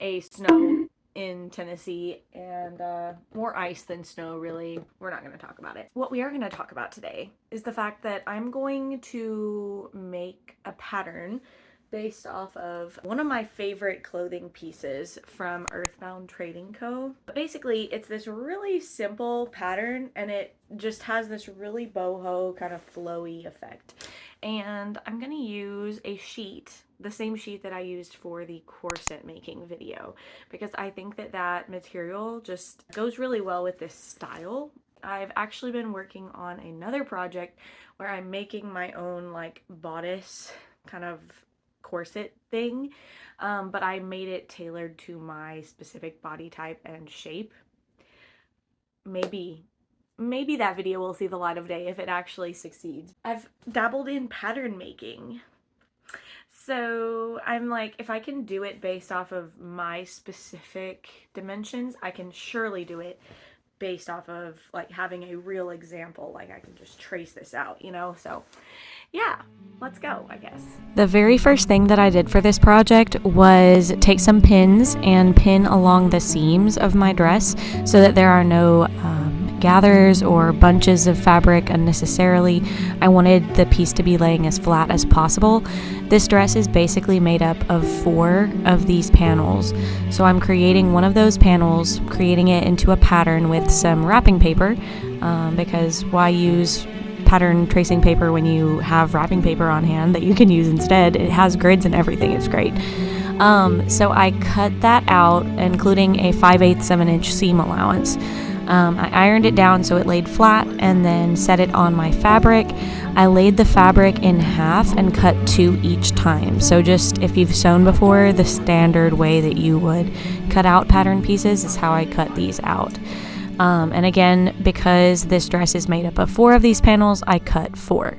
a snow in Tennessee, and more ice than snow, really. We're not going to talk about it. What we are going to talk about today is the fact that I'm going to make a pattern based off of one of my favorite clothing pieces from Earthbound Trading Co. Basically, it's this really simple pattern, and it just has this really boho kind of flowy effect. And I'm going to use a sheet, the same sheet that I used for the corset making video, because I think that that material just goes really well with this style. I've actually been working on another project where I'm making my own like bodice kind of corset thing, but I made it tailored to my specific body type and shape. Maybe that video will see the light of day if it actually succeeds. I've dabbled in pattern making. So I'm like, if I can do it based off of my specific dimensions, I can surely do it based off of like having a real example. Like I can just trace this out, you know? So yeah, let's go, I guess. The very first thing that I did for this project was take some pins and pin along the seams of my dress so that there are no gathers or bunches of fabric unnecessarily. I wanted the piece to be laying as flat as possible. This dress is basically made up of 4 of these panels. So I'm creating one of those panels, creating it into a pattern with some wrapping paper, because why use pattern tracing paper when you have wrapping paper on hand that you can use instead? It has grids and everything. It's great. So I cut that out, including a 5/8 of an inch seam allowance. I ironed it down so it laid flat and then set it on my fabric. I laid the fabric in half and cut 2 each time. So just if you've sewn before, the standard way that you would cut out pattern pieces is how I cut these out. And again, because this dress is made up of 4 of these panels, I cut 4.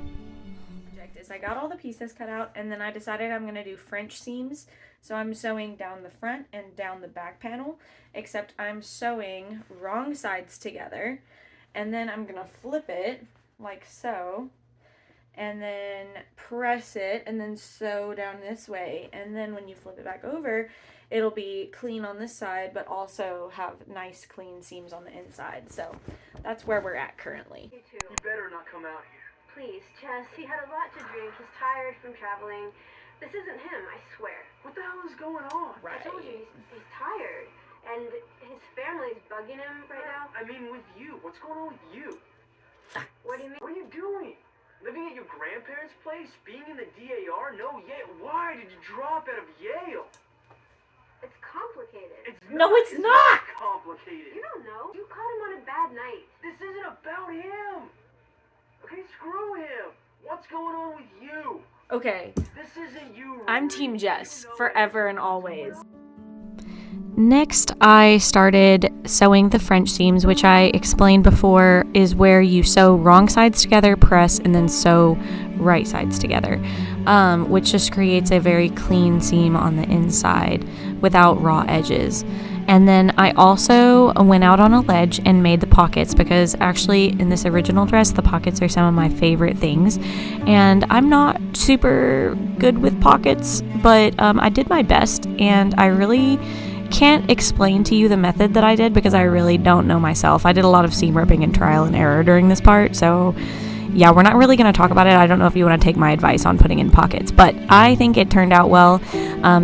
I got all the pieces cut out, and then I decided I'm going to do French seams. So I'm sewing down the front and down the back panel, except I'm sewing wrong sides together, and then I'm going to flip it like so, and then press it, and then sew down this way, and then when you flip it back over, it'll be clean on this side, but also have nice clean seams on the inside. So that's where we're at currently. You too. You better not come out here. Please, Chess, he had a lot to drink. He's tired from traveling. This isn't him, I swear. What the hell is going on? Right. I told you, he's tired. And his family's bugging him right now. I mean, with you. What's going on with you? What do you mean? What are you doing? Living at your grandparents' place? Being in the DAR? No, Yale. Why did you drop out of Yale? It's complicated. It's not complicated. You don't know. You caught him on a bad night. This isn't about him. Okay, screw him. What's going on with you? Okay, This isn't you. I'm Team Jess, forever and always. Next, I started sewing the French seams, which I explained before is where you sew wrong sides together, press, and then sew right sides together, which just creates a very clean seam on the inside without raw edges. And then I also went out on a ledge and made the pockets, because actually in this original dress, the pockets are some of my favorite things. And I'm not super good with pockets, but I did my best, and I really can't explain to you the method that I did because I really don't know myself. I did a lot of seam ripping and trial and error during this part, so yeah, we're not really going to talk about it. I don't know if you want to take my advice on putting in pockets, but I think it turned out well.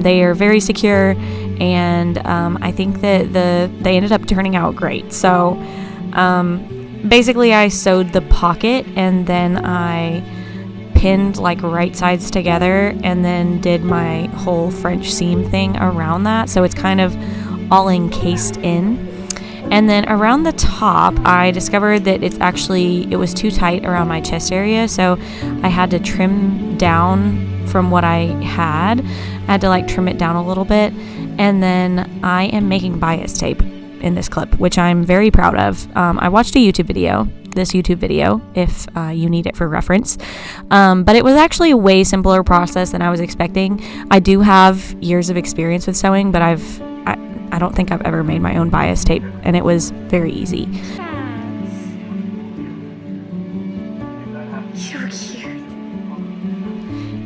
They are very secure, and I think that they ended up turning out great. So basically I sewed the pocket, and then I pinned like right sides together, and then did my whole French seam thing around that, so it's kind of all encased in. And then around the top, I discovered that it was too tight around my chest area, so I had to trim down from what I had. I had to like trim it down a little bit, and then I am making bias tape in this clip, which I'm very proud of. I watched this YouTube video, if you need it for reference, but it was actually a way simpler process than I was expecting. I do have years of experience with sewing, but I don't think I've ever made my own bias tape, and it was very easy. So cute.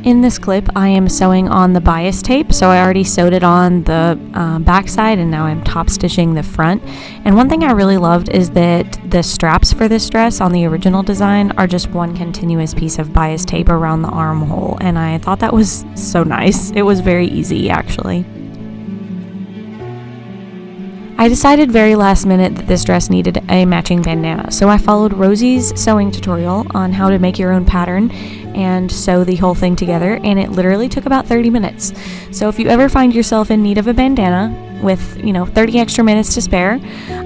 In this clip, I am sewing on the bias tape, so I already sewed it on the back side, and now I'm top stitching the front. And one thing I really loved is that the straps for this dress on the original design are just one continuous piece of bias tape around the armhole, and I thought that was so nice. It was very easy, actually. I decided very last minute that this dress needed a matching bandana, so I followed Rosie's sewing tutorial on how to make your own pattern and sew the whole thing together, and it literally took about 30 minutes. So if you ever find yourself in need of a bandana with, 30 extra minutes to spare,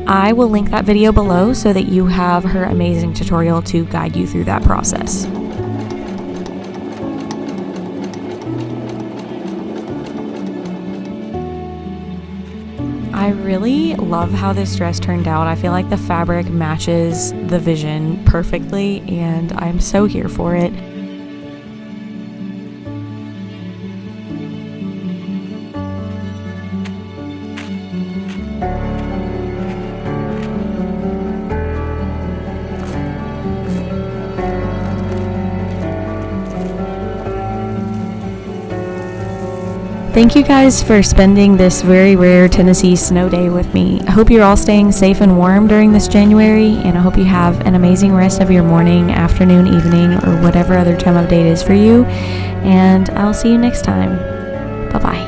I will link that video below so that you have her amazing tutorial to guide you through that process. I really love how this dress turned out. I feel like the fabric matches the vision perfectly, and I'm so here for it. Thank you guys for spending this very rare Tennessee snow day with me. I hope you're all staying safe and warm during this January, and I hope you have an amazing rest of your morning, afternoon, evening, or whatever other time of day it is for you. And I'll see you next time. Bye-bye.